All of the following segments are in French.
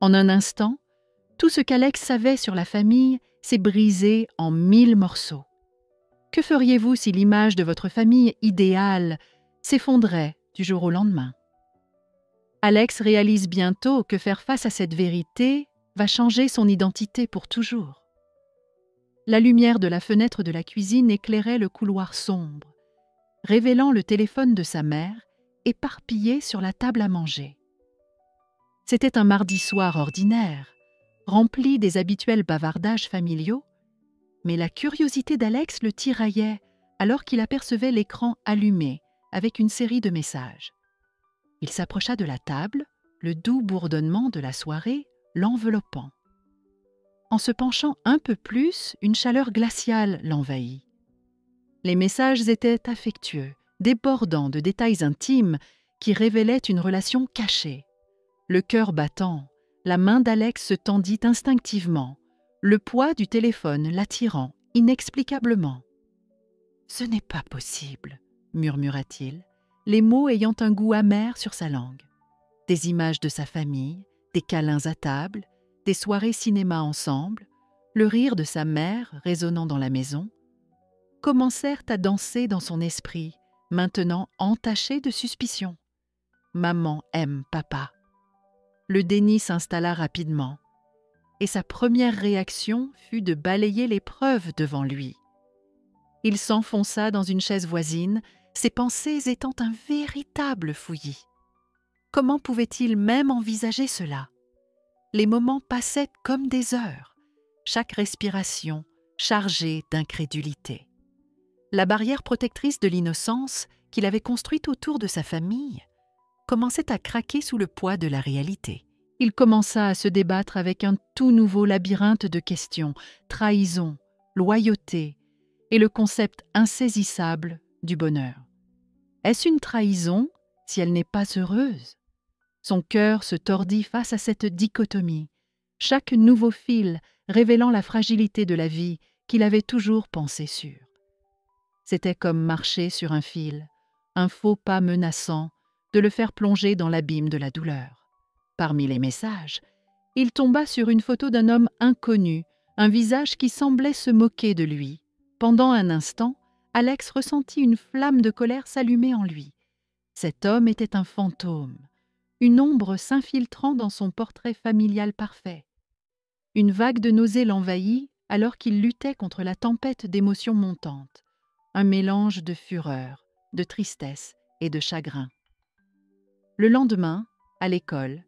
En un instant, tout ce qu'Alex savait sur la famille s'est brisé en 1000 morceaux. Que feriez-vous si l'image de votre famille idéale s'effondrait du jour au lendemain? Alex réalise bientôt que faire face à cette vérité va changer son identité pour toujours. La lumière de la fenêtre de la cuisine éclairait le couloir sombre, révélant le téléphone de sa mère éparpillé sur la table à manger. C'était un mardi soir ordinaire, rempli des habituels bavardages familiaux, mais la curiosité d'Alex le tiraillait alors qu'il apercevait l'écran allumé avec une série de messages. Il s'approcha de la table, le doux bourdonnement de la soirée l'enveloppant. En se penchant un peu plus, une chaleur glaciale l'envahit. Les messages étaient affectueux, débordant de détails intimes qui révélaient une relation cachée. Le cœur battant, la main d'Alex se tendit instinctivement, le poids du téléphone l'attirant inexplicablement. « Ce n'est pas possible », murmura-t-il, les mots ayant un goût amer sur sa langue. Des images de sa famille, des câlins à table, des soirées cinéma ensemble, le rire de sa mère résonnant dans la maison, commencèrent à danser dans son esprit, maintenant entaché de suspicion. Maman aime papa. Le déni s'installa rapidement, et sa première réaction fut de balayer les preuves devant lui. Il s'enfonça dans une chaise voisine, ses pensées étant un véritable fouillis. Comment pouvait-il même envisager cela? Les moments passaient comme des heures, chaque respiration chargée d'incrédulité. La barrière protectrice de l'innocence qu'il avait construite autour de sa famille commençait à craquer sous le poids de la réalité. Il commença à se débattre avec un tout nouveau labyrinthe de questions, trahison, loyauté et le concept insaisissable du bonheur. Est-ce une trahison si elle n'est pas heureuse? Son cœur se tordit face à cette dichotomie, chaque nouveau fil révélant la fragilité de la vie qu'il avait toujours pensée sûre. C'était comme marcher sur un fil, un faux pas menaçant de le faire plonger dans l'abîme de la douleur. Parmi les messages, il tomba sur une photo d'un homme inconnu, un visage qui semblait se moquer de lui. Pendant un instant, Alex ressentit une flamme de colère s'allumer en lui. Cet homme était un fantôme, une ombre s'infiltrant dans son portrait familial parfait. Une vague de nausée l'envahit alors qu'il luttait contre la tempête d'émotions montantes, un mélange de fureur, de tristesse et de chagrin. Le lendemain, à l'école,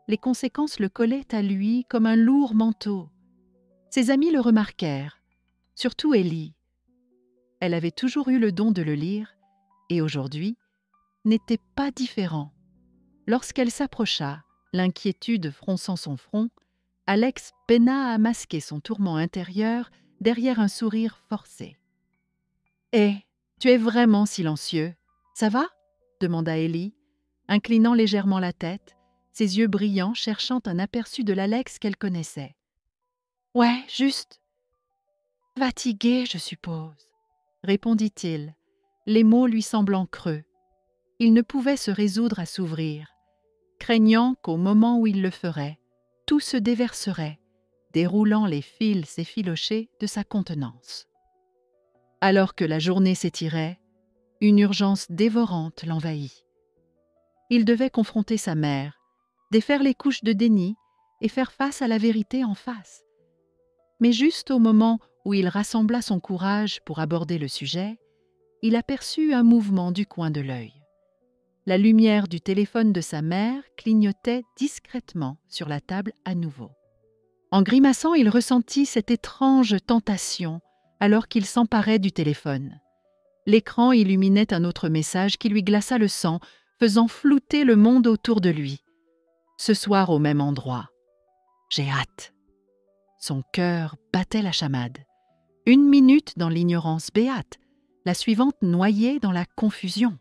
les conséquences le collaient à lui comme un lourd manteau. Ses amis le remarquèrent, surtout Ellie. Elle avait toujours eu le don de le lire et aujourd'hui n'était pas différent. Lorsqu'elle s'approcha, l'inquiétude fronçant son front, Alex peina à masquer son tourment intérieur derrière un sourire forcé. « Hé, tu es vraiment silencieux. Ça va ?» demanda Ellie, inclinant légèrement la tête, ses yeux brillants cherchant un aperçu de l'Alex qu'elle connaissait. « Ouais, juste. Fatigué, je suppose, » répondit-il, les mots lui semblant creux. Il ne pouvait se résoudre à s'ouvrir, craignant qu'au moment où il le ferait, tout se déverserait, déroulant les fils effilochés de sa contenance. Alors que la journée s'étirait, une urgence dévorante l'envahit. Il devait confronter sa mère, défaire les couches de déni et faire face à la vérité en face. Mais juste au moment où il rassembla son courage pour aborder le sujet, il aperçut un mouvement du coin de l'œil. La lumière du téléphone de sa mère clignotait discrètement sur la table à nouveau. En grimaçant, il ressentit cette étrange tentation alors qu'il s'emparait du téléphone. L'écran illuminait un autre message qui lui glaça le sang, faisant flouter le monde autour de lui. Ce soir au même endroit. J'ai hâte. Son cœur battait la chamade. 1 minute dans l'ignorance béate, la suivante noyée dans la confusion.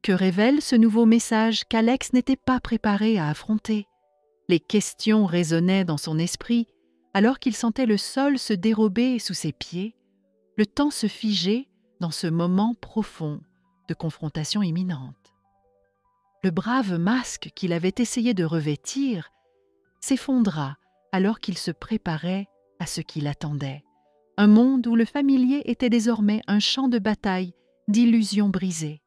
Que révèle ce nouveau message qu'Alex n'était pas préparé à affronter? Les questions résonnaient dans son esprit alors qu'il sentait le sol se dérober sous ses pieds, le temps se figer dans ce moment profond de confrontation imminente. Le brave masque qu'il avait essayé de revêtir s'effondra alors qu'il se préparait à ce qui l'attendait. Un monde où le familier était désormais un champ de bataille d'illusions brisées.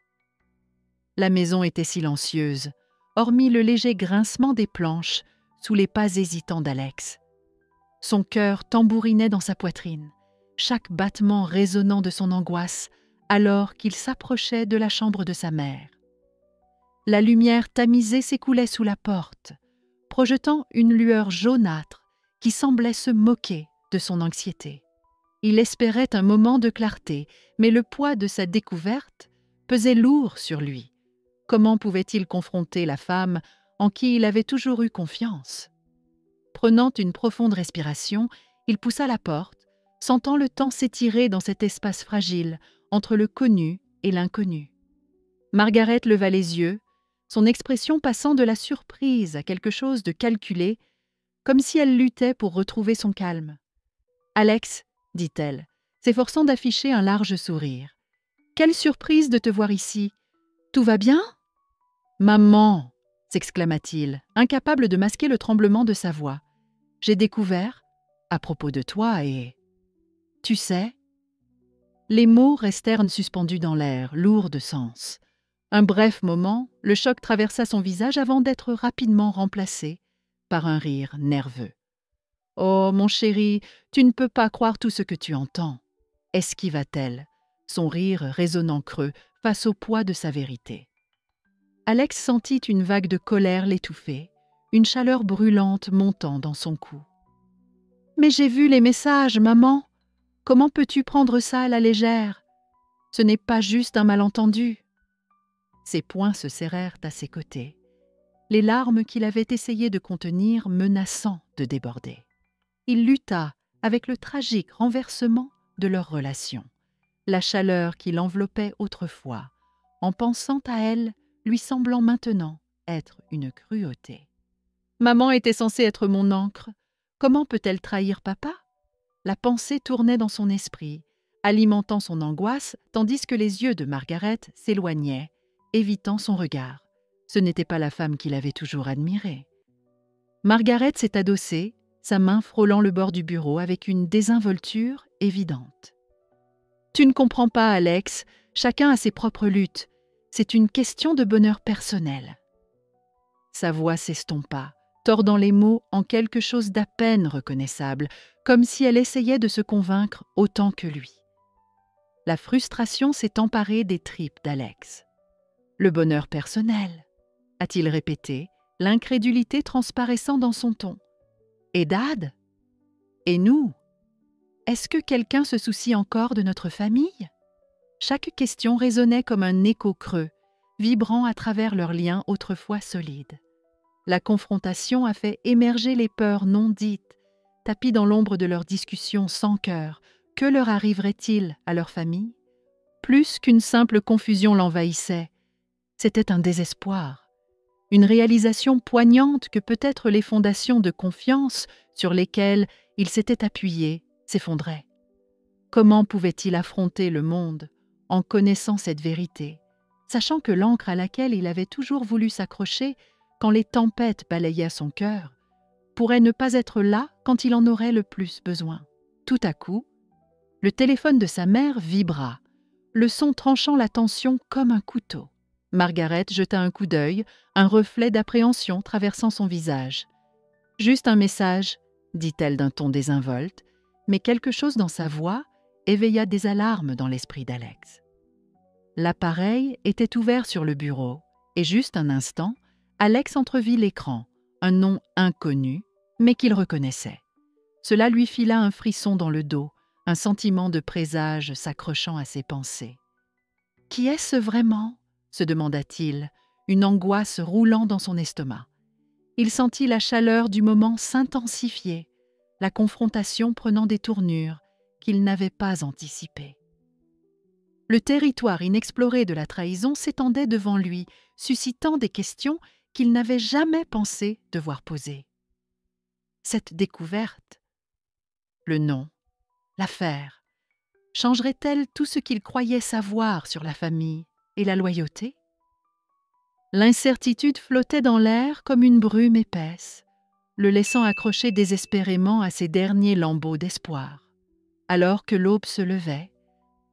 La maison était silencieuse, hormis le léger grincement des planches sous les pas hésitants d'Alex. Son cœur tambourinait dans sa poitrine, chaque battement résonnant de son angoisse alors qu'il s'approchait de la chambre de sa mère. La lumière tamisée s'écoulait sous la porte, projetant une lueur jaunâtre qui semblait se moquer de son anxiété. Il espérait un moment de clarté, mais le poids de sa découverte pesait lourd sur lui. Comment pouvait-il confronter la femme en qui il avait toujours eu confiance? Prenant une profonde respiration, il poussa la porte, sentant le temps s'étirer dans cet espace fragile entre le connu et l'inconnu. Margaret leva les yeux, son expression passant de la surprise à quelque chose de calculé, comme si elle luttait pour retrouver son calme. « Alex, » dit-elle, s'efforçant d'afficher un large sourire. « Quelle surprise de te voir ici! Tout va bien ?»« Maman !» s'exclama-t-il, incapable de masquer le tremblement de sa voix. « J'ai découvert, à propos de toi et... Tu sais ?» Les mots restèrent suspendus dans l'air, lourds de sens. Un bref moment, le choc traversa son visage avant d'être rapidement remplacé par un rire nerveux. « Oh, mon chéri, tu ne peux pas croire tout ce que tu entends. » esquiva-t-elle, son rire résonnant creux face au poids de sa vérité. Alex sentit une vague de colère l'étouffer, une chaleur brûlante montant dans son cou. « Mais j'ai vu les messages, maman. Comment peux-tu prendre ça à la légère? Ce n'est pas juste un malentendu. » Ses poings se serrèrent à ses côtés, les larmes qu'il avait essayé de contenir menaçant de déborder. Il lutta avec le tragique renversement de leur relation, la chaleur qui l'enveloppait autrefois, en pensant à elle, lui semblant maintenant être une cruauté. Maman était censée être mon ancre. Comment peut-elle trahir papa? La pensée tournait dans son esprit, alimentant son angoisse, tandis que les yeux de Margaret s'éloignaient, évitant son regard. Ce n'était pas la femme qu'il avait toujours admirée. Margaret s'est adossée, sa main frôlant le bord du bureau avec une désinvolture évidente. « Tu ne comprends pas, Alex, chacun a ses propres luttes. C'est une question de bonheur personnel. » Sa voix s'estompa, tordant les mots en quelque chose d'à peine reconnaissable, comme si elle essayait de se convaincre autant que lui. La frustration s'est emparée des tripes d'Alex. « Le bonheur personnel », a-t-il répété, l'incrédulité transparaissant dans son ton. « Et Dad? Et nous? Est-ce que quelqu'un se soucie encore de notre famille ?» Chaque question résonnait comme un écho creux, vibrant à travers leurs liens autrefois solides. La confrontation a fait émerger les peurs non dites, tapies dans l'ombre de leurs discussions sans cœur. Que leur arriverait-il à leur famille? Plus qu'une simple confusion l'envahissait, c'était un désespoir, une réalisation poignante que peut-être les fondations de confiance sur lesquelles il s'était appuyé s'effondraient. Comment pouvait-il affronter le monde en connaissant cette vérité, sachant que l'ancre à laquelle il avait toujours voulu s'accrocher quand les tempêtes balayaient son cœur pourrait ne pas être là quand il en aurait le plus besoin? Tout à coup, le téléphone de sa mère vibra, le son tranchant la tension comme un couteau. Margaret jeta un coup d'œil, un reflet d'appréhension traversant son visage. « Juste un message, » dit-elle d'un ton désinvolte, mais quelque chose dans sa voix éveilla des alarmes dans l'esprit d'Alex. L'appareil était ouvert sur le bureau, et juste un instant, Alex entrevit l'écran, un nom inconnu, mais qu'il reconnaissait. Cela lui fila un frisson dans le dos, un sentiment de présage s'accrochant à ses pensées. « Qui est-ce vraiment ?» se demanda-t-il, une angoisse roulant dans son estomac. Il sentit la chaleur du moment s'intensifier, la confrontation prenant des tournures qu'il n'avait pas anticipées. Le territoire inexploré de la trahison s'étendait devant lui, suscitant des questions qu'il n'avait jamais pensé devoir poser. Cette découverte, le nom, l'affaire, changerait-elle tout ce qu'il croyait savoir sur la famille et la loyauté? L'incertitude flottait dans l'air comme une brume épaisse, le laissant accrocher désespérément à ses derniers lambeaux d'espoir. Alors que l'aube se levait,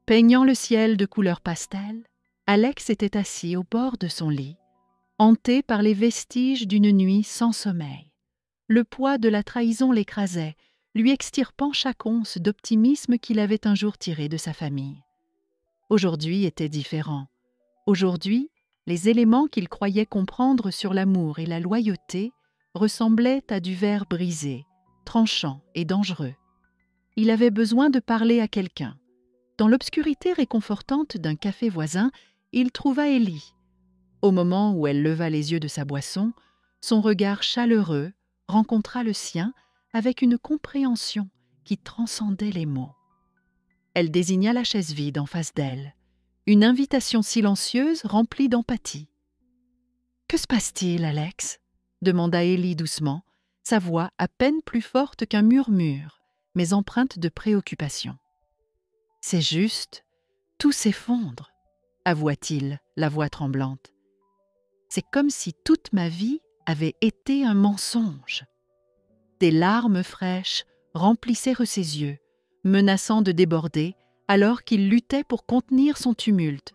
peignant le ciel de couleur pastel, Alex était assis au bord de son lit, hanté par les vestiges d'une nuit sans sommeil. Le poids de la trahison l'écrasait, lui extirpant chaque once d'optimisme qu'il avait un jour tiré de sa famille. Aujourd'hui était différent. Aujourd'hui, les éléments qu'il croyait comprendre sur l'amour et la loyauté ressemblaient à du verre brisé, tranchant et dangereux. Il avait besoin de parler à quelqu'un. Dans l'obscurité réconfortante d'un café voisin, il trouva Ellie. Au moment où elle leva les yeux de sa boisson, son regard chaleureux rencontra le sien avec une compréhension qui transcendait les mots. Elle désigna la chaise vide en face d'elle, une invitation silencieuse remplie d'empathie. « Que se passe-t-il, Alex ?» demanda Ellie doucement, sa voix à peine plus forte qu'un murmure, mais empreinte de préoccupation. « C'est juste, tout s'effondre, » avoua-t-il, la voix tremblante. « C'est comme si toute ma vie avait été un mensonge. » Des larmes fraîches remplissèrent ses yeux, menaçant de déborder alors qu'il luttait pour contenir son tumulte.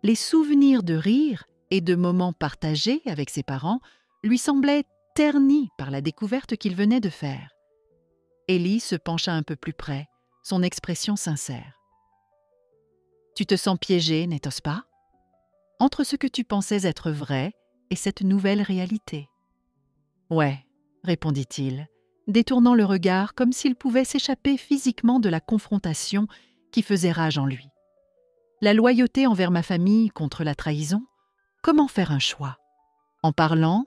Les souvenirs de rire et de moments partagés avec ses parents lui semblaient ternis par la découverte qu'il venait de faire. Ellie se pencha un peu plus près, son expression sincère. « Tu te sens piégé, n'était-ce pas ? Entre ce que tu pensais être vrai et cette nouvelle réalité. »« Ouais, » répondit-il, détournant le regard comme s'il pouvait s'échapper physiquement de la confrontation qui faisait rage en lui. La loyauté envers ma famille contre la trahison, comment faire un choix ? En parlant,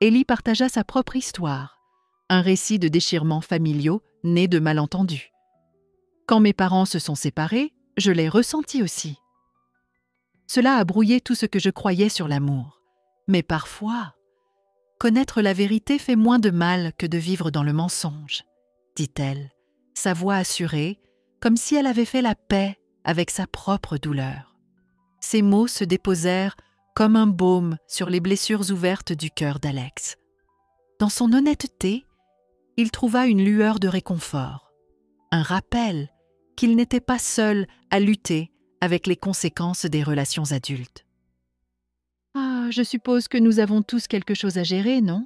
Ellie partagea sa propre histoire, un récit de déchirements familiaux nés de malentendus. Quand mes parents se sont séparés, je l'ai ressenti aussi. Cela a brouillé tout ce que je croyais sur l'amour. Mais parfois, connaître la vérité fait moins de mal que de vivre dans le mensonge, dit-elle, sa voix assurée, comme si elle avait fait la paix avec sa propre douleur. Ces mots se déposèrent comme un baume sur les blessures ouvertes du cœur d'Alex. Dans son honnêteté, il trouva une lueur de réconfort, un rappel qu'il n'était pas seul à lutter avec les conséquences des relations adultes. « Ah, je suppose que nous avons tous quelque chose à gérer, non ?»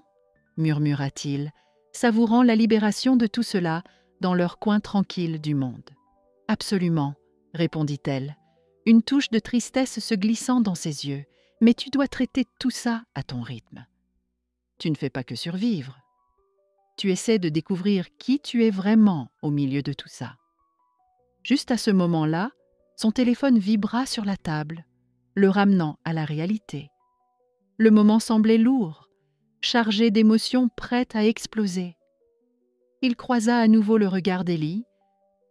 murmura-t-il, savourant la libération de tout cela dans leur coin tranquille du monde. « Absolument, » répondit-elle, une touche de tristesse se glissant dans ses yeux, « mais tu dois traiter tout ça à ton rythme. Tu ne fais pas que survivre. Tu essaies de découvrir qui tu es vraiment au milieu de tout ça. » Juste à ce moment-là, son téléphone vibra sur la table, le ramenant à la réalité. Le moment semblait lourd, chargé d'émotions prêtes à exploser. Il croisa à nouveau le regard d'Ellie,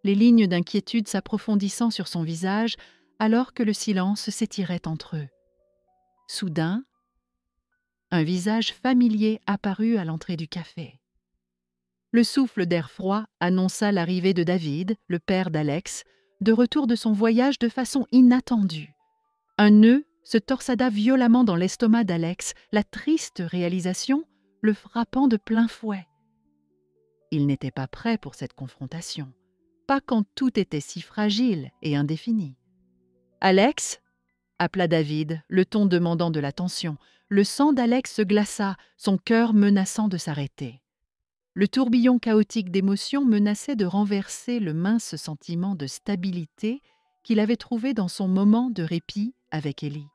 les lignes d'inquiétude s'approfondissant sur son visage alors que le silence s'étirait entre eux. Soudain, un visage familier apparut à l'entrée du café. Le souffle d'air froid annonça l'arrivée de David, le père d'Alex, de retour de son voyage de façon inattendue. Un nœud se torsada violemment dans l'estomac d'Alex, la triste réalisation le frappant de plein fouet. Il n'était pas prêt pour cette confrontation, pas quand tout était si fragile et indéfini. « Alex ?» appela David, le ton demandant de l'attention. Le sang d'Alex se glaça, son cœur menaçant de s'arrêter. Le tourbillon chaotique d'émotions menaçait de renverser le mince sentiment de stabilité qu'il avait trouvé dans son moment de répit avec Ellie.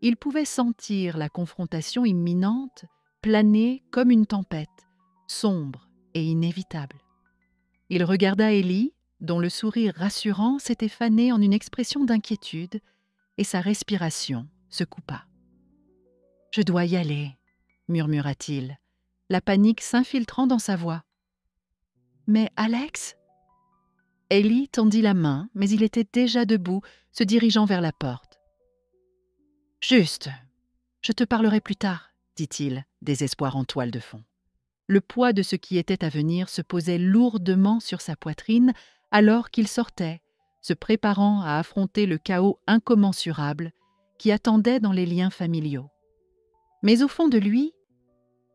Il pouvait sentir la confrontation imminente planer comme une tempête, sombre et inévitable. Il regarda Ellie, dont le sourire rassurant s'était fané en une expression d'inquiétude, et sa respiration se coupa. « Je dois y aller », murmura-t-il, la panique s'infiltrant dans sa voix. « Mais Alex ?» Ellie tendit la main, mais il était déjà debout, se dirigeant vers la porte. « Juste, je te parlerai plus tard, » dit-il, désespoir en toile de fond. Le poids de ce qui était à venir se posait lourdement sur sa poitrine alors qu'il sortait, se préparant à affronter le chaos incommensurable qui attendait dans les liens familiaux. Mais au fond de lui,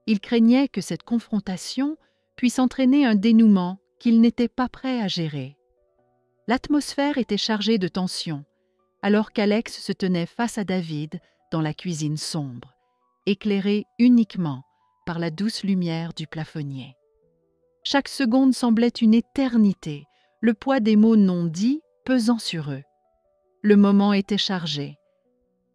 Il craignait que cette confrontation puisse entraîner un dénouement qu'il n'était pas prêt à gérer. L'atmosphère était chargée de tension, alors qu'Alex se tenait face à David dans la cuisine sombre, éclairée uniquement par la douce lumière du plafonnier. Chaque seconde semblait une éternité, le poids des mots non dits pesant sur eux. Le moment était chargé.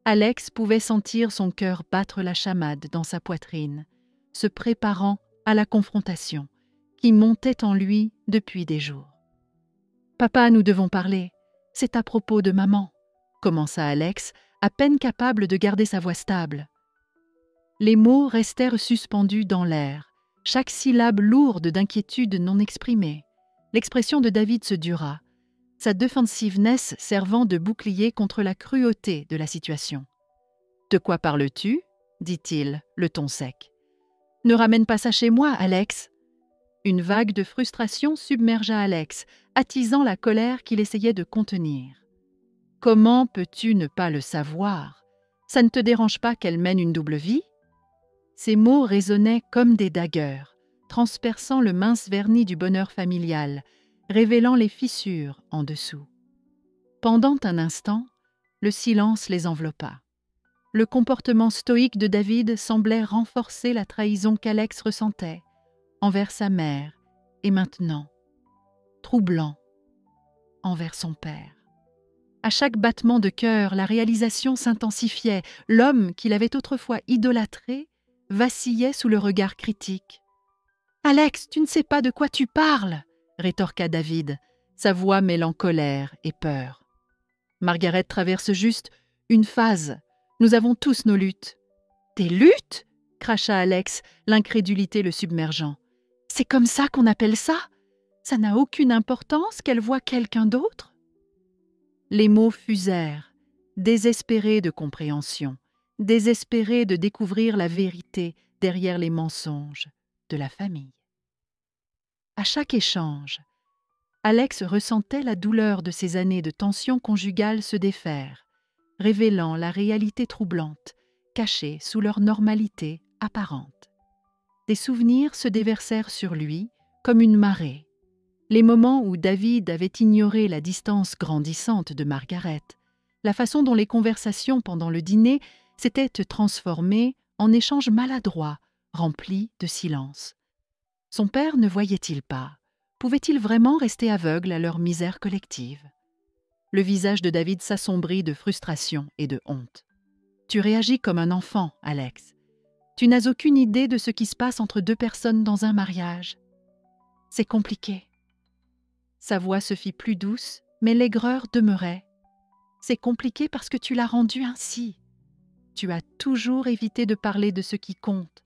Alex pouvait sentir son cœur battre la chamade dans sa poitrine, se préparant à la confrontation qui montait en lui depuis des jours. « Papa, nous devons parler. C'est à propos de maman », commença Alex, à peine capable de garder sa voix stable. Les mots restèrent suspendus dans l'air, chaque syllabe lourde d'inquiétude non exprimée. L'expression de David se dura, sa defensiveness servant de bouclier contre la cruauté de la situation. « De quoi parles-tu » dit-il, le ton sec. « Ne ramène pas ça chez moi, Alex !» Une vague de frustration submergea Alex, attisant la colère qu'il essayait de contenir. « Comment peux-tu ne pas le savoir? Ça ne te dérange pas qu'elle mène une double vie ?» Ces mots résonnaient comme des dagueurs, transperçant le mince vernis du bonheur familial, révélant les fissures en dessous. Pendant un instant, le silence les enveloppa. Le comportement stoïque de David semblait renforcer la trahison qu'Alex ressentait envers sa mère et maintenant, troublant, envers son père. À chaque battement de cœur, la réalisation s'intensifiait. L'homme qu'il avait autrefois idolâtré vacillait sous le regard critique. « Alex, tu ne sais pas de quoi tu parles !» rétorqua David, sa voix mêlant colère et peur. « Margaret traverse juste une phase. Nous avons tous nos luttes. »« Des luttes ?» cracha Alex, l'incrédulité le submergeant. « C'est comme ça qu'on appelle ça? Ça n'a aucune importance qu'elle voie quelqu'un d'autre ?» Les mots fusèrent, désespérés de compréhension, désespérés de découvrir la vérité derrière les mensonges de la famille. À chaque échange, Alex ressentait la douleur de ces années de tension conjugale se défaire, révélant la réalité troublante, cachée sous leur normalité apparente. Des souvenirs se déversèrent sur lui comme une marée. Les moments où David avait ignoré la distance grandissante de Margaret, la façon dont les conversations pendant le dîner s'étaient transformées en échanges maladroits, remplis de silence. Son père ne voyait-il pas? Pouvait-il vraiment rester aveugle à leur misère collective? Le visage de David s'assombrit de frustration et de honte. « Tu réagis comme un enfant, Alex. Tu n'as aucune idée de ce qui se passe entre deux personnes dans un mariage. C'est compliqué. » Sa voix se fit plus douce, mais l'aigreur demeurait. « C'est compliqué parce que tu l'as rendu ainsi. Tu as toujours évité de parler de ce qui compte,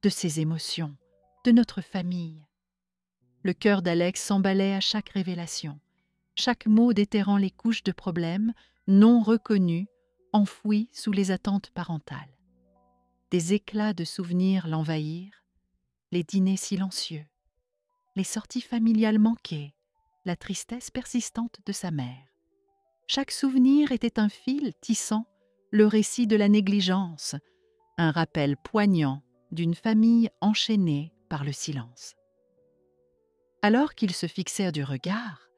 de ses émotions, de notre famille. » Le cœur d'Alex s'emballait à chaque révélation, chaque mot déterrant les couches de problèmes non reconnus, enfouis sous les attentes parentales. Des éclats de souvenirs l'envahirent, les dîners silencieux, les sorties familiales manquées, la tristesse persistante de sa mère. Chaque souvenir était un fil tissant le récit de la négligence, un rappel poignant d'une famille enchaînée par le silence. Alors qu'ils se fixèrent du regard,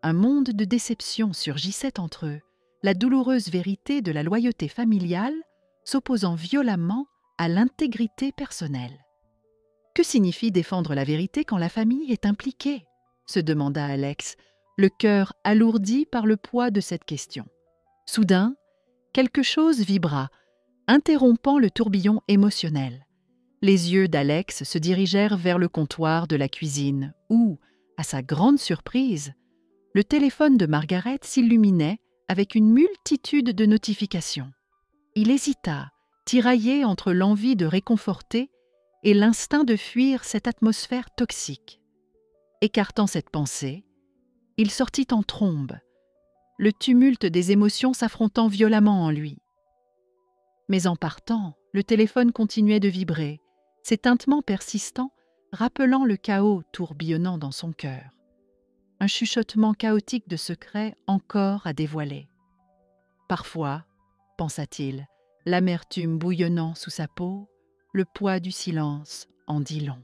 un monde de déception surgissait entre eux, la douloureuse vérité de la loyauté familiale s'opposant violemment à l'intégrité personnelle. « Que signifie défendre la vérité quand la famille est impliquée ?» se demanda Alex, le cœur alourdi par le poids de cette question. Soudain, quelque chose vibra, interrompant le tourbillon émotionnel. Les yeux d'Alex se dirigèrent vers le comptoir de la cuisine où, à sa grande surprise, le téléphone de Margaret s'illuminait avec une multitude de notifications. Il hésita, tiraillé entre l'envie de réconforter et l'instinct de fuir cette atmosphère toxique. Écartant cette pensée, il sortit en trombe, le tumulte des émotions s'affrontant violemment en lui. Mais en partant, le téléphone continuait de vibrer, ses tintements persistants rappelant le chaos tourbillonnant dans son cœur. Un chuchotement chaotique de secrets encore à dévoiler. Parfois, pensa-t-il, l'amertume bouillonnant sous sa peau, le poids du silence en dit long.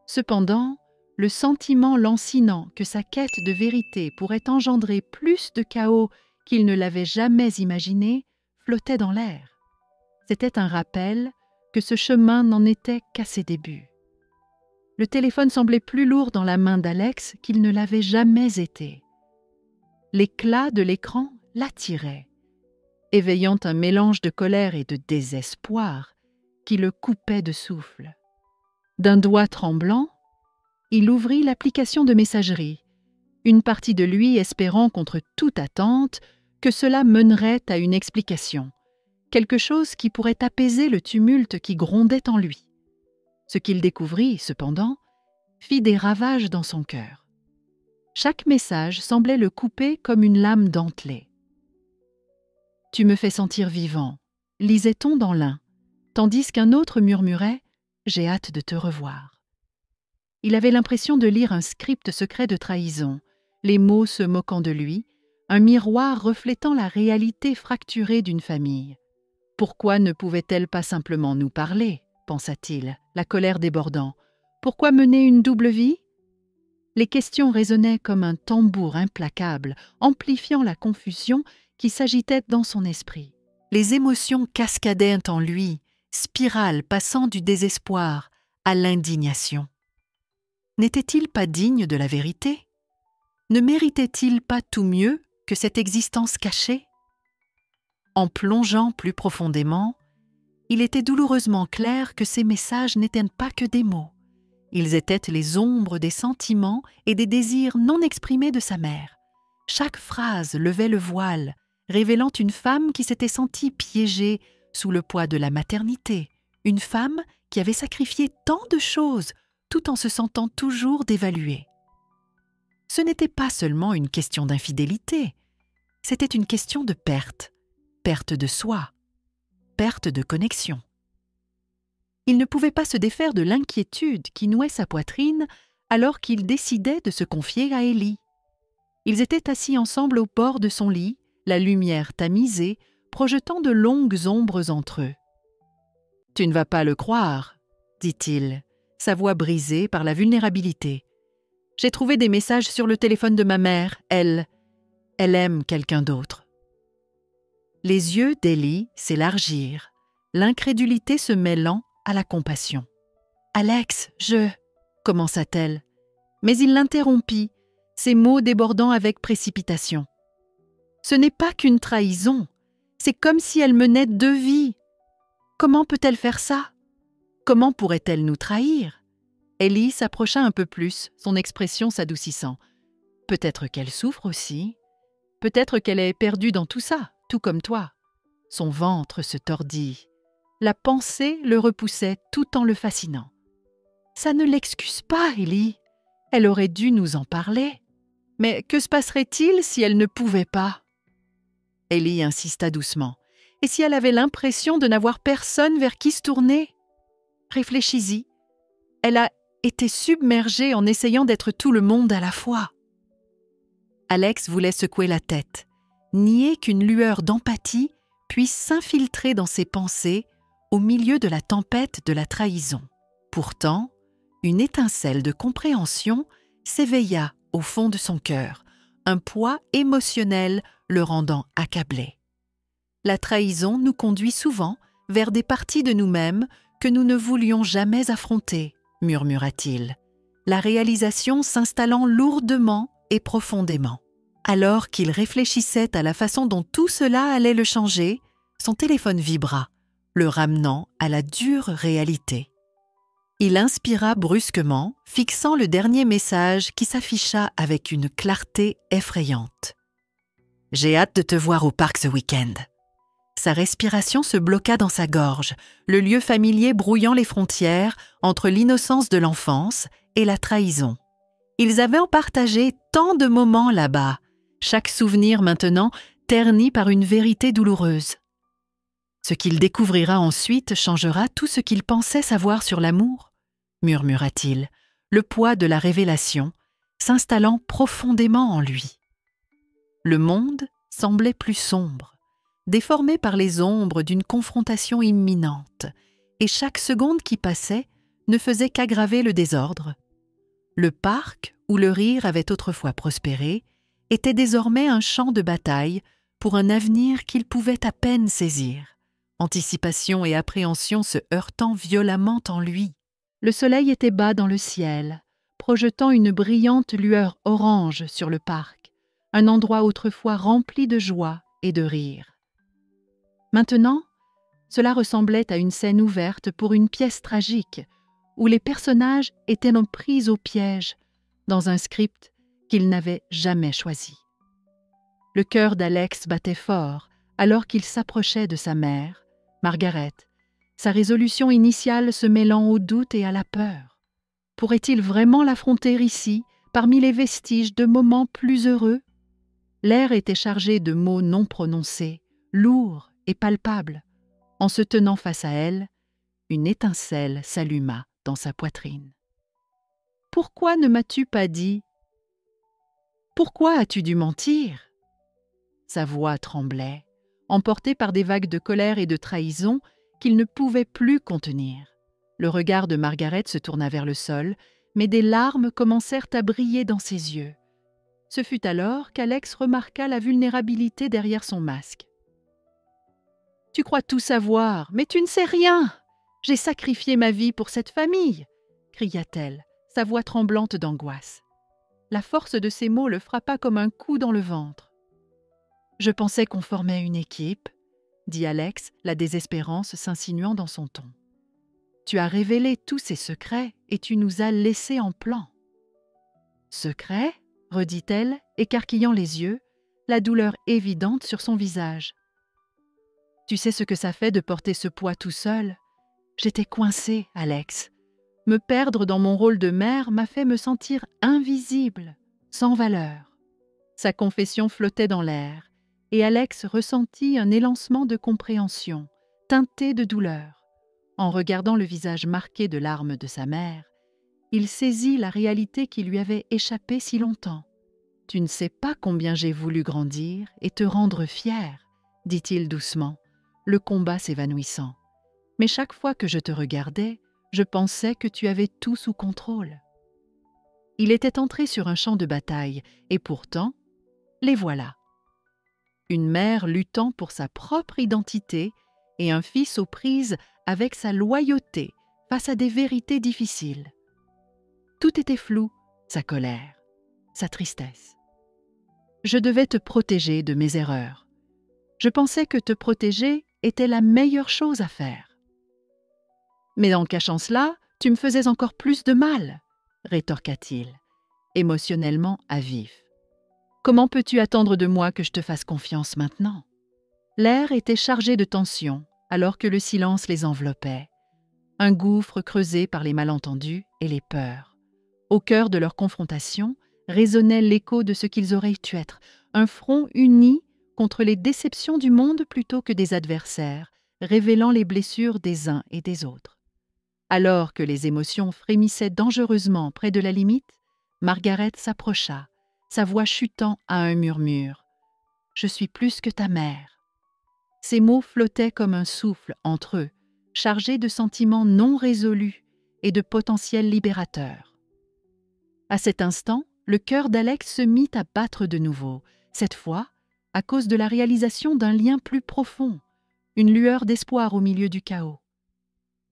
Cependant, le sentiment lancinant que sa quête de vérité pourrait engendrer plus de chaos qu'il ne l'avait jamais imaginé flottait dans l'air. C'était un rappel que ce chemin n'en était qu'à ses débuts. Le téléphone semblait plus lourd dans la main d'Alex qu'il ne l'avait jamais été. L'éclat de l'écran l'attirait, éveillant un mélange de colère et de désespoir qui le coupait de souffle. D'un doigt tremblant, il ouvrit l'application de messagerie, une partie de lui espérant contre toute attente que cela mènerait à une explication, quelque chose qui pourrait apaiser le tumulte qui grondait en lui. Ce qu'il découvrit, cependant, fit des ravages dans son cœur. Chaque message semblait le couper comme une lame dentelée. « Tu me fais sentir vivant », lisait-on dans l'un, tandis qu'un autre murmurait « J'ai hâte de te revoir ». Il avait l'impression de lire un script secret de trahison, les mots se moquant de lui, un miroir reflétant la réalité fracturée d'une famille. « Pourquoi ne pouvait-elle pas simplement nous parler ?» pensa-t-il, la colère débordant. « Pourquoi mener une double vie ?» Les questions résonnaient comme un tambour implacable, amplifiant la confusion qui s'agitait dans son esprit. Les émotions cascadaient en lui, spirale passant du désespoir à l'indignation. N'était-il pas digne de la vérité? Ne méritait-il pas tout mieux que cette existence cachée? En plongeant plus profondément, il était douloureusement clair que ces messages n'étaient pas que des mots. Ils étaient les ombres des sentiments et des désirs non exprimés de sa mère. Chaque phrase levait le voile, révélant une femme qui s'était sentie piégée sous le poids de la maternité, une femme qui avait sacrifié tant de choses tout en se sentant toujours dévaluée. Ce n'était pas seulement une question d'infidélité, c'était une question de perte de soi, perte de connexion. Il ne pouvait pas se défaire de l'inquiétude qui nouait sa poitrine alors qu'il décidait de se confier à Ellie. Ils étaient assis ensemble au bord de son lit, la lumière tamisée, projetant de longues ombres entre eux. « Tu ne vas pas le croire, » dit-il, sa voix brisée par la vulnérabilité. « J'ai trouvé des messages sur le téléphone de ma mère. Elle aime quelqu'un d'autre. » Les yeux d'Ellie s'élargirent, l'incrédulité se mêlant à la compassion. « Alex, commença-t-elle, mais il l'interrompit, ses mots débordant avec précipitation. « Ce n'est pas qu'une trahison, c'est comme si elle menait 2 vies. Comment peut-elle faire ça? Comment pourrait-elle nous trahir ?» Ellie s'approcha un peu plus, son expression s'adoucissant. « Peut-être qu'elle souffre aussi. Peut-être qu'elle est perdue dans tout ça, tout comme toi. » Son ventre se tordit. La pensée le repoussait tout en le fascinant. « Ça ne l'excuse pas, Ellie. Elle aurait dû nous en parler. Mais que se passerait-il si elle ne pouvait pas ?» Ellie insista doucement. « Et si elle avait l'impression de n'avoir personne vers qui se tourner? Réfléchis-y. Elle a été submergée en essayant d'être tout le monde à la fois. » Alex voulait secouer la tête, nier qu'une lueur d'empathie puisse s'infiltrer dans ses pensées au milieu de la tempête de la trahison. Pourtant, une étincelle de compréhension s'éveilla au fond de son cœur, un poids émotionnel le rendant accablé. La trahison nous conduit souvent vers des parties de nous-mêmes que nous ne voulions jamais affronter, murmura-t-il, la réalisation s'installant lourdement et profondément. Alors qu'il réfléchissait à la façon dont tout cela allait le changer, son téléphone vibra, le ramenant à la dure réalité. Il inspira brusquement, fixant le dernier message qui s'afficha avec une clarté effrayante. « J'ai hâte de te voir au parc ce week-end. » Sa respiration se bloqua dans sa gorge, le lieu familier brouillant les frontières entre l'innocence de l'enfance et la trahison. Ils avaient en partagé tant de moments là-bas, chaque souvenir maintenant terni par une vérité douloureuse. Ce qu'il découvrira ensuite changera tout ce qu'il pensait savoir sur l'amour, murmura-t-il, le poids de la révélation s'installant profondément en lui. Le monde semblait plus sombre, déformé par les ombres d'une confrontation imminente, et chaque seconde qui passait ne faisait qu'aggraver le désordre. Le parc, où le rire avait autrefois prospéré, était désormais un champ de bataille pour un avenir qu'il pouvait à peine saisir, anticipation et appréhension se heurtant violemment en lui. Le soleil était bas dans le ciel, projetant une brillante lueur orange sur le parc, un endroit autrefois rempli de joie et de rire. Maintenant, cela ressemblait à une scène ouverte pour une pièce tragique, où les personnages étaient pris au piège, dans un script qu'ils n'avaient jamais choisi. Le cœur d'Alex battait fort alors qu'il s'approchait de sa mère, Margaret, sa résolution initiale se mêlant au doute et à la peur. Pourrait-il vraiment l'affronter ici, parmi les vestiges de moments plus heureux? L'air était chargé de mots non prononcés, lourds et palpables. En se tenant face à elle, une étincelle s'alluma dans sa poitrine. « Pourquoi ne m'as-tu pas dit? Pourquoi as-tu dû mentir ?» Sa voix tremblait, emportée par des vagues de colère et de trahison qu'il ne pouvait plus contenir. Le regard de Margaret se tourna vers le sol, mais des larmes commencèrent à briller dans ses yeux. Ce fut alors qu'Alex remarqua la vulnérabilité derrière son masque. « Tu crois tout savoir, mais tu ne sais rien! J'ai sacrifié ma vie pour cette famille !» cria-t-elle, sa voix tremblante d'angoisse. La force de ses mots le frappa comme un coup dans le ventre. « Je pensais qu'on formait une équipe, » dit Alex, la désespérance s'insinuant dans son ton. « Tu as révélé tous ces secrets et tu nous as laissés en plan. »« Secrets ?» redit-elle, écarquillant les yeux, la douleur évidente sur son visage. « Tu sais ce que ça fait de porter ce poids tout seul? J'étais coincée, Alex. Me perdre dans mon rôle de mère m'a fait me sentir invisible, sans valeur. » Sa confession flottait dans l'air, et Alex ressentit un élancement de compréhension, teinté de douleur. En regardant le visage marqué de larmes de sa mère, il saisit la réalité qui lui avait échappé si longtemps. « Tu ne sais pas combien j'ai voulu grandir et te rendre fière, » dit-il doucement, le combat s'évanouissant. « Mais chaque fois que je te regardais, je pensais que tu avais tout sous contrôle. » Il était entré sur un champ de bataille, et pourtant, les voilà. Une mère luttant pour sa propre identité et un fils aux prises avec sa loyauté face à des vérités difficiles. Tout était flou, sa colère, sa tristesse. « Je devais te protéger de mes erreurs. Je pensais que te protéger était la meilleure chose à faire. »« Mais en cachant cela, tu me faisais encore plus de mal, » rétorqua-t-il, émotionnellement à vif. « Comment peux-tu attendre de moi que je te fasse confiance maintenant ?» L'air était chargé de tension, alors que le silence les enveloppait. Un gouffre creusé par les malentendus et les peurs. Au cœur de leur confrontation résonnait l'écho de ce qu'ils auraient dû être, un front uni contre les déceptions du monde plutôt que des adversaires, révélant les blessures des uns et des autres. Alors que les émotions frémissaient dangereusement près de la limite, Margaret s'approcha, sa voix chutant à un murmure. « Je suis plus que ta mère. » Ces mots flottaient comme un souffle entre eux, chargés de sentiments non résolus et de potentiel libérateurs. À cet instant, le cœur d'Alex se mit à battre de nouveau, cette fois à cause de la réalisation d'un lien plus profond, une lueur d'espoir au milieu du chaos.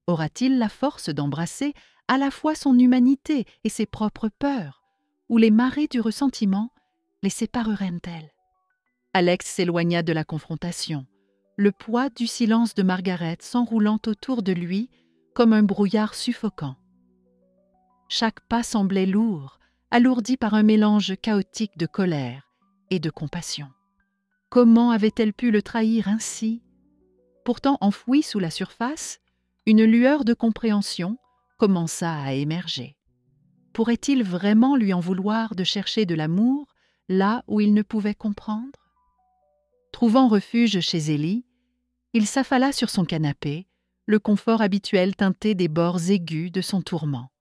Aura-t-il la force d'embrasser à la fois son humanité et ses propres peurs, ou les marées du ressentiment les sépareraient-elles? Alex s'éloigna de la confrontation, le poids du silence de Margaret s'enroulant autour de lui comme un brouillard suffocant. Chaque pas semblait lourd, alourdi par un mélange chaotique de colère et de compassion. Comment avait-elle pu le trahir ainsi? Pourtant enfouie sous la surface, une lueur de compréhension commença à émerger. Pourrait-il vraiment lui en vouloir de chercher de l'amour là où il ne pouvait comprendre? Trouvant refuge chez Ellie, il s'affala sur son canapé, le confort habituel teinté des bords aigus de son tourment.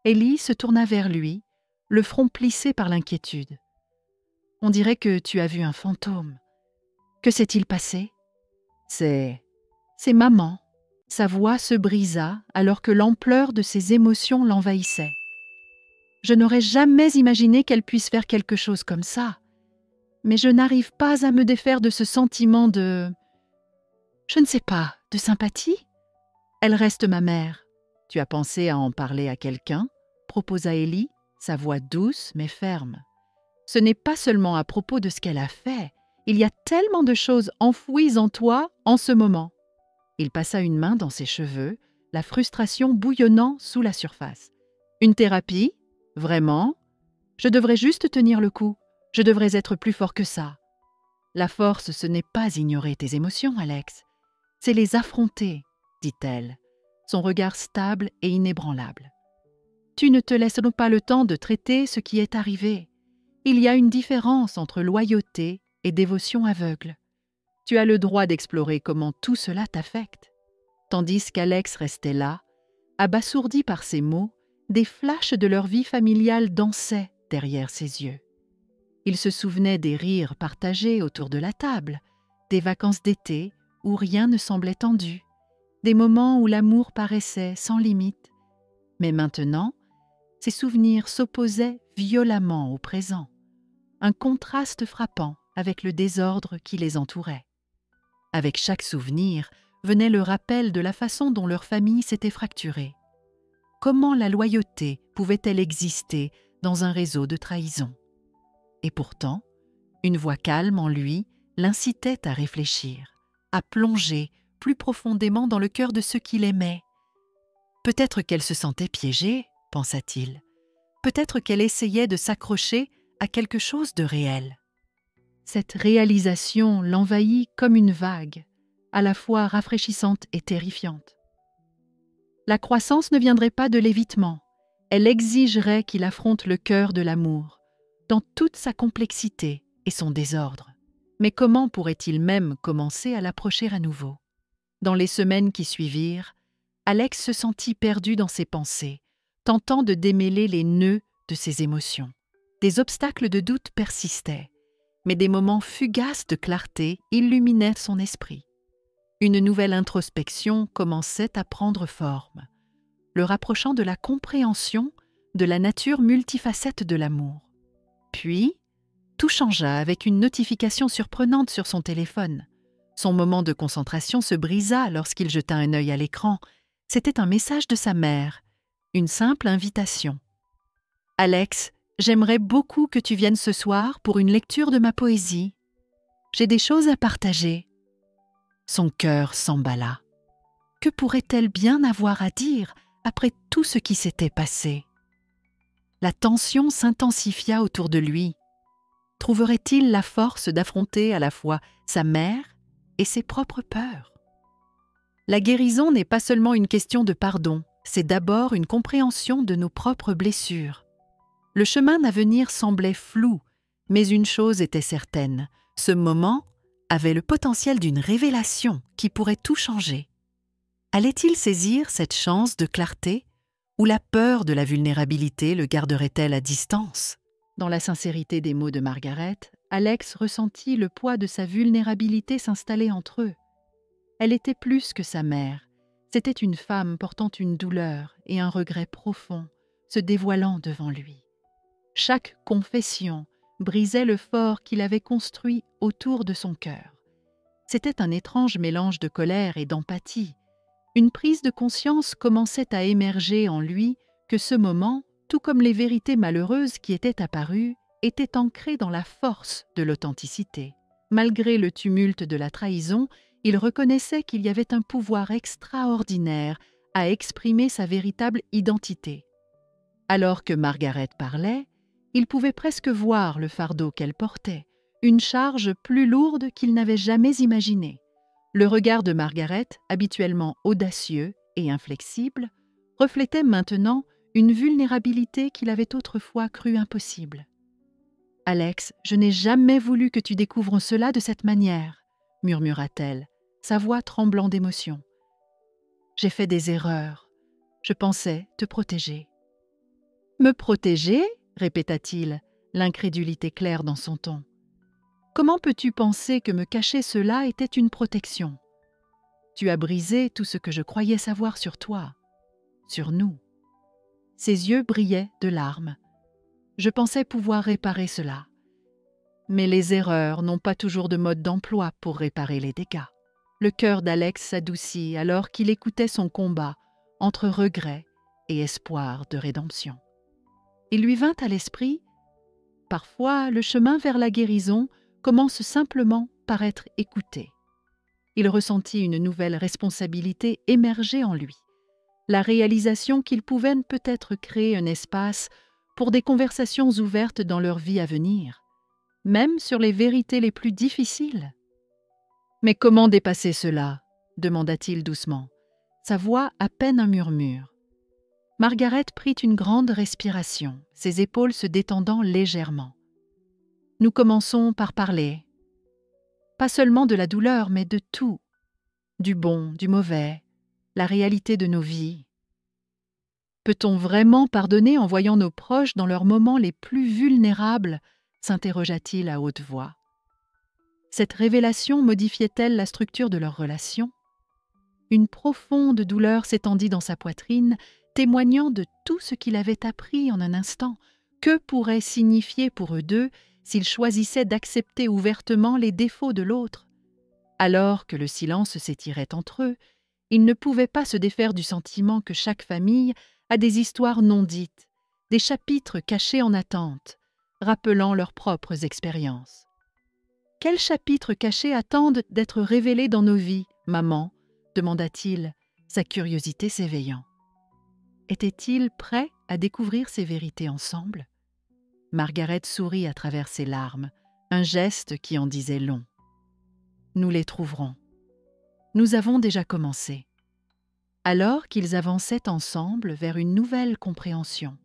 Ellie se tourna vers lui, le front plissé par l'inquiétude. « On dirait que tu as vu un fantôme. Que s'est-il passé ?»« C'est maman. » Sa voix se brisa alors que l'ampleur de ses émotions l'envahissait. Je n'aurais jamais imaginé qu'elle puisse faire quelque chose comme ça. Mais je n'arrive pas à me défaire de ce sentiment de... Je ne sais pas, de sympathie? Elle reste ma mère. Tu as pensé à en parler à quelqu'un? Proposa Ellie, sa voix douce mais ferme. Ce n'est pas seulement à propos de ce qu'elle a fait. Il y a tellement de choses enfouies en toi en ce moment. Il passa une main dans ses cheveux, la frustration bouillonnant sous la surface. Une thérapie? Vraiment? Je devrais juste tenir le coup. Je devrais être plus fort que ça. La force, ce n'est pas ignorer tes émotions, Alex. C'est les affronter, dit-elle, son regard stable et inébranlable. Tu ne te laisses donc pas le temps de traiter ce qui est arrivé. Il y a une différence entre loyauté et dévotion aveugle. Tu as le droit d'explorer comment tout cela t'affecte. Tandis qu'Alex restait là, abasourdi par ces mots, des flashs de leur vie familiale dansaient derrière ses yeux. Il se souvenait des rires partagés autour de la table, des vacances d'été où rien ne semblait tendu, des moments où l'amour paraissait sans limite. Mais maintenant, ces souvenirs s'opposaient violemment au présent, un contraste frappant avec le désordre qui les entourait. Avec chaque souvenir venait le rappel de la façon dont leur famille s'était fracturée. Comment la loyauté pouvait-elle exister dans un réseau de trahison? Et pourtant, une voix calme en lui l'incitait à réfléchir, à plonger plus profondément dans le cœur de ceux qu'il aimait. Peut-être qu'elle se sentait piégée, pensa-t-il. Peut-être qu'elle essayait de s'accrocher à quelque chose de réel. Cette réalisation l'envahit comme une vague, à la fois rafraîchissante et terrifiante. La croissance ne viendrait pas de l'évitement, elle exigerait qu'il affronte le cœur de l'amour, dans toute sa complexité et son désordre. Mais comment pourrait-il même commencer à l'approcher à nouveau? Dans les semaines qui suivirent, Alex se sentit perdu dans ses pensées, tentant de démêler les nœuds de ses émotions. Des obstacles de doute persistaient, mais des moments fugaces de clarté illuminaient son esprit. Une nouvelle introspection commençait à prendre forme, le rapprochant de la compréhension de la nature multifacette de l'amour. Puis, tout changea avec une notification surprenante sur son téléphone. Son moment de concentration se brisa lorsqu'il jeta un œil à l'écran. C'était un message de sa mère, une simple invitation. « Alex, j'aimerais beaucoup que tu viennes ce soir pour une lecture de ma poésie. J'ai des choses à partager. » Son cœur s'emballa. Que pourrait-elle bien avoir à dire après tout ce qui s'était passé? La tension s'intensifia autour de lui. Trouverait-il la force d'affronter à la fois sa mère et ses propres peurs? La guérison n'est pas seulement une question de pardon, c'est d'abord une compréhension de nos propres blessures. Le chemin à venir semblait flou, mais une chose était certaine, ce moment avait le potentiel d'une révélation qui pourrait tout changer. Allait-il saisir cette chance de clarté, ou la peur de la vulnérabilité le garderait-elle à distance? Dans la sincérité des mots de Margaret, Alex ressentit le poids de sa vulnérabilité s'installer entre eux. Elle était plus que sa mère. C'était une femme portant une douleur et un regret profond, se dévoilant devant lui. Chaque confession brisait le fort qu'il avait construit autour de son cœur. C'était un étrange mélange de colère et d'empathie. Une prise de conscience commençait à émerger en lui que ce moment, tout comme les vérités malheureuses qui étaient apparues, était ancré dans la force de l'authenticité. Malgré le tumulte de la trahison, il reconnaissait qu'il y avait un pouvoir extraordinaire à exprimer sa véritable identité. Alors que Margaret parlait, il pouvait presque voir le fardeau qu'elle portait, une charge plus lourde qu'il n'avait jamais imaginée. Le regard de Margaret, habituellement audacieux et inflexible, reflétait maintenant une vulnérabilité qu'il avait autrefois cru impossible. « Alex, je n'ai jamais voulu que tu découvres cela de cette manière, » murmura-t-elle, sa voix tremblant d'émotion. « J'ai fait des erreurs. Je pensais te protéger. »« Me protéger ?» répéta-t-il, l'incrédulité claire dans son ton. « Comment peux-tu penser que me cacher cela était une protection ? Tu as brisé tout ce que je croyais savoir sur toi, sur nous. » Ses yeux brillaient de larmes. Je pensais pouvoir réparer cela. Mais les erreurs n'ont pas toujours de mode d'emploi pour réparer les dégâts. Le cœur d'Alex s'adoucit alors qu'il écoutait son combat entre regret et espoir de rédemption. Il lui vint à l'esprit: parfois, le chemin vers la guérison commence simplement par être écouté. Il ressentit une nouvelle responsabilité émerger en lui, la réalisation qu'il pouvait peut-être créer un espace pour des conversations ouvertes dans leur vie à venir, même sur les vérités les plus difficiles. « Mais comment dépasser cela ?» demanda-t-il doucement, sa voix à peine un murmure. Margaret prit une grande respiration, ses épaules se détendant légèrement. « Nous commençons par parler. Pas seulement de la douleur, mais de tout, du bon, du mauvais, la réalité de nos vies. Peut-on vraiment pardonner en voyant nos proches dans leurs moments les plus vulnérables ?» s'interrogea-t-il à haute voix. Cette révélation modifiait-elle la structure de leur relation? Une profonde douleur s'étendit dans sa poitrine, témoignant de tout ce qu'il avait appris en un instant. Que pourrait signifier pour eux deux s'ils choisissaient d'accepter ouvertement les défauts de l'autre? Alors que le silence s'étirait entre eux, ils ne pouvaient pas se défaire du sentiment que chaque famille a des histoires non dites, des chapitres cachés en attente, rappelant leurs propres expériences. « Quels chapitres cachés attendent d'être révélés dans nos vies, maman ?» demanda-t-il, sa curiosité s'éveillant. Étaient-ils prêts à découvrir ces vérités ensemble? Margaret sourit à travers ses larmes, un geste qui en disait long. « Nous les trouverons. Nous avons déjà commencé. » Alors qu'ils avançaient ensemble vers une nouvelle compréhension,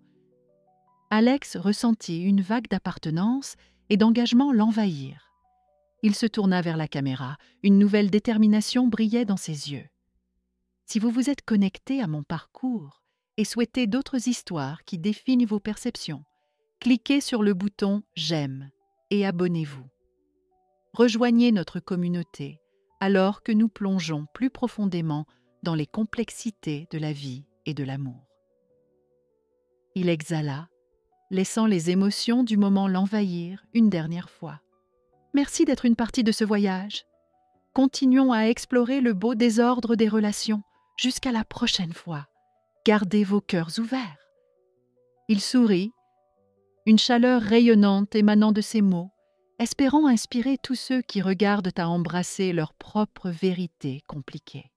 Alex ressentit une vague d'appartenance et d'engagement l'envahir. Il se tourna vers la caméra, une nouvelle détermination brillait dans ses yeux. « Si vous vous êtes connecté à mon parcours et souhaitez d'autres histoires qui définissent vos perceptions, cliquez sur le bouton « J'aime » et abonnez-vous. Rejoignez notre communauté alors que nous plongeons plus profondément dans les complexités de la vie et de l'amour. » Il exhala, laissant les émotions du moment l'envahir une dernière fois. « Merci d'être une partie de ce voyage. Continuons à explorer le beau désordre des relations. Jusqu'à la prochaine fois. Gardez vos cœurs ouverts. » Il sourit, une chaleur rayonnante émanant de ses mots, espérant inspirer tous ceux qui regardent à embrasser leur propre vérité compliquée.